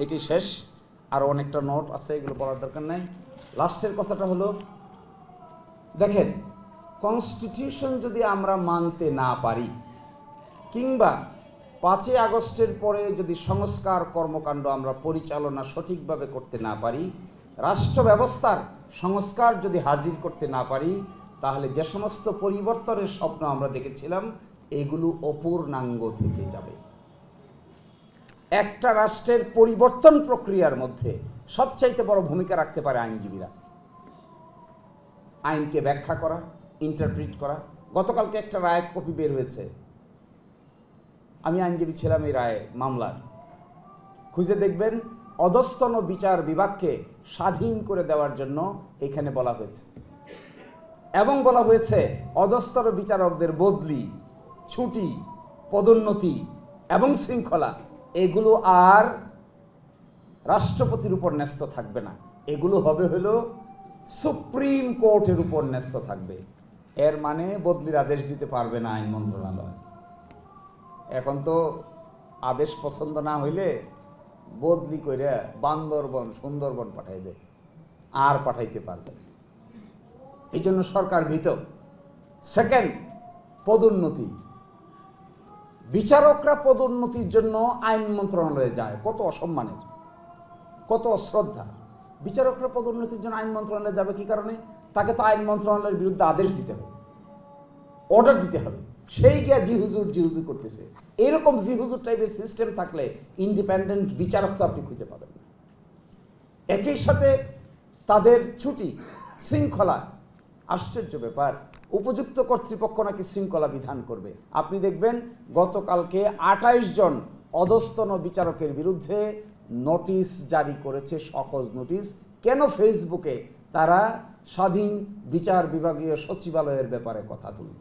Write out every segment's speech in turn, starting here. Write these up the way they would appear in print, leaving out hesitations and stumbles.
এটি শেষ, আরও অনেকটা নোট আছে, এগুলো বলার দরকার নাই। লাস্টের কথাটা হলো, দেখেন, কনস্টিটিউশন যদি আমরা মানতে না পারি, কিংবা 5ই আগস্টের পরে যদি সংস্কার কর্মকাণ্ড আমরা পরিচালনা সঠিকভাবে করতে না পারি, রাষ্ট্র ব্যবস্থার সংস্কার যদি হাজির করতে না পারি, তাহলে যে সমস্ত পরিবর্তনের স্বপ্ন আমরা দেখেছিলাম এগুলো অপূর্ণাঙ্গ থেকে যাবে। একটা রাষ্ট্রের পরিবর্তন প্রক্রিয়ার মধ্যে সবচাইতে বড় ভূমিকা রাখতে পারে আইনজীবীরা। আইনকে ব্যাখ্যা করা, ইন্টারপ্রিট করা। গতকালকে একটা রায় কপি বের হয়েছে, আমি আইনজীবী ছিলাম এই রায় মামলার, খুঁজে দেখবেন অধস্তন বিচার বিভাগকে স্বাধীন করে দেওয়ার জন্য এখানে বলা হয়েছে, এবং বলা হয়েছে অধস্তন বিচারকদের বদলি, ছুটি, পদোন্নতি এবং শৃঙ্খলা এগুলো আর রাষ্ট্রপতির উপর ন্যস্ত থাকবে না, এগুলো হবে হলো সুপ্রিম কোর্টের উপর ন্যস্ত থাকবে। এর মানে বদলির আদেশ দিতে পারবে না আইন মন্ত্রণালয়। এখন তো আদেশ পছন্দ না হইলে বদলি করে বান্দরবন, সুন্দরবন পাঠাইবে, আর পাঠাইতে পারবে না। এই জন্য সরকার ভীত। সেকেন্ড, পদোন্নতি। বিচারকরা পদোন্নতির জন্য আইন মন্ত্রণালয়ে যায়, কত অসম্মানের, কত অশ্রদ্ধা। বিচারকরা পদোন্নতির জন্য আইন মন্ত্রণালয়ে যাবে কি কারণে? তাকে তো আইন মন্ত্রণালয়ের বিরুদ্ধে আদেশ দিতে হবে, অর্ডার দিতে হবে, সেই গিয়া জি হুজুর করতেছে। এরকম জি হুজুর টাইপের সিস্টেম থাকলে ইন্ডিপেন্ডেন্ট বিচারক তো আপনি খুঁজে পাবেন না। একই সাথে তাদের ছুটি, শৃঙ্খলা। আশ্চর্য ব্যাপার, উপযুক্ত কর্তৃপক্ষ নাকি শৃঙ্খলা বিধান করবে। আপনি দেখবেন গতকালকে 28 জন অধস্তন বিচারকের বিরুদ্ধে নোটিশ জারি করেছে, সকজ নোটিশ। কেন? ফেসবুকে তারা স্বাধীন বিচার বিভাগীয় সচিবালয়ের ব্যাপারে কথা তুলল।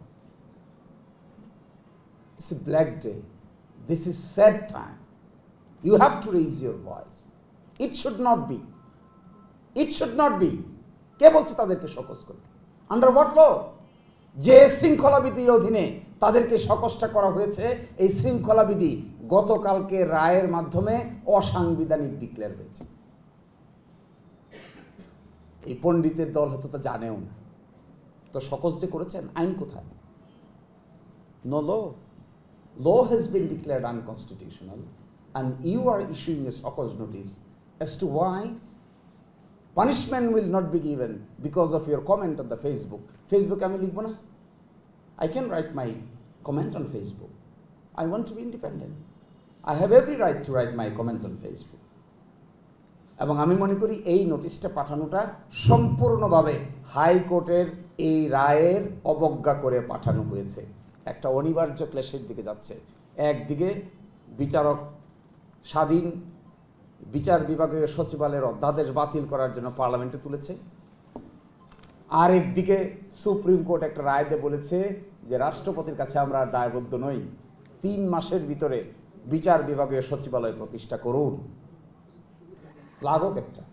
It's a black day. This is sad time. You have to raise your voice. It should not be. It should not be. কে বলছে তাদেরকে সকজ করতে? আন্ডার হোয়াট ল? যে শৃঙ্খলাবিধির অধীনে তাদেরকে সকজটা করা হয়েছে, এই শৃঙ্খলাবিধি গতকালকে রায়ের মাধ্যমে অসাংবিধানিক ডিক্লেয়ার হয়েছে। এই পণ্ডিতের দল হয়তো তা জানেও না। তো সকজ যে করেছেন, আইন কোথায়? No law. Law has been declared unconstitutional, and you are issuing a Sakos notice as to why punishment will not be given because of your comment on the Facebook. Facebook আমি লিখব না? I can write my comment on Facebook. I want to be independent. I have every right to write my comment on Facebook. এবং আমি মনে করি এই নোটিশটা পাঠানোটা সম্পূর্ণভাবে হাইকোর্টের এই রায়ের অবজ্ঞা করে পাঠানো হয়েছে। একটা অনিবার্য ক্লেশের দিকে যাচ্ছে। একদিকে বিচারক স্বাধীন বিচার বিভাগীয় সচিবালয়ের অধ্যাদেশ বাতিল করার জন্য পার্লামেন্টে তুলেছে, আর একদিকে সুপ্রিম কোর্ট একটা রায় দিয়ে বলেছে যে রাষ্ট্রপতির কাছে আমরা দায়বদ্ধ নই, 3 মাসের ভিতরে বিচার বিভাগীয় সচিবালয় প্রতিষ্ঠা করুন। লাগুক একটা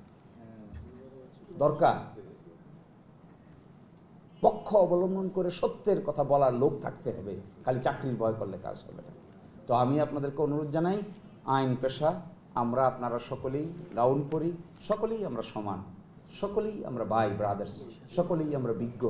দরকার। পক্ষ অবলম্বন করে সত্যের কথা বলার লোক থাকতে হবে, খালি চাকরির ভয় করলে কাজ হবে না। তো আমি আপনাদেরকে অনুরোধ জানাই, আইন পেশা আমরা আপনারা সকলেই গাউন পরি, সকলেই আমরা সমান, সকলেই আমরা ভাই ব্রাদার্স, সকলেই আমরা বিজ্ঞ।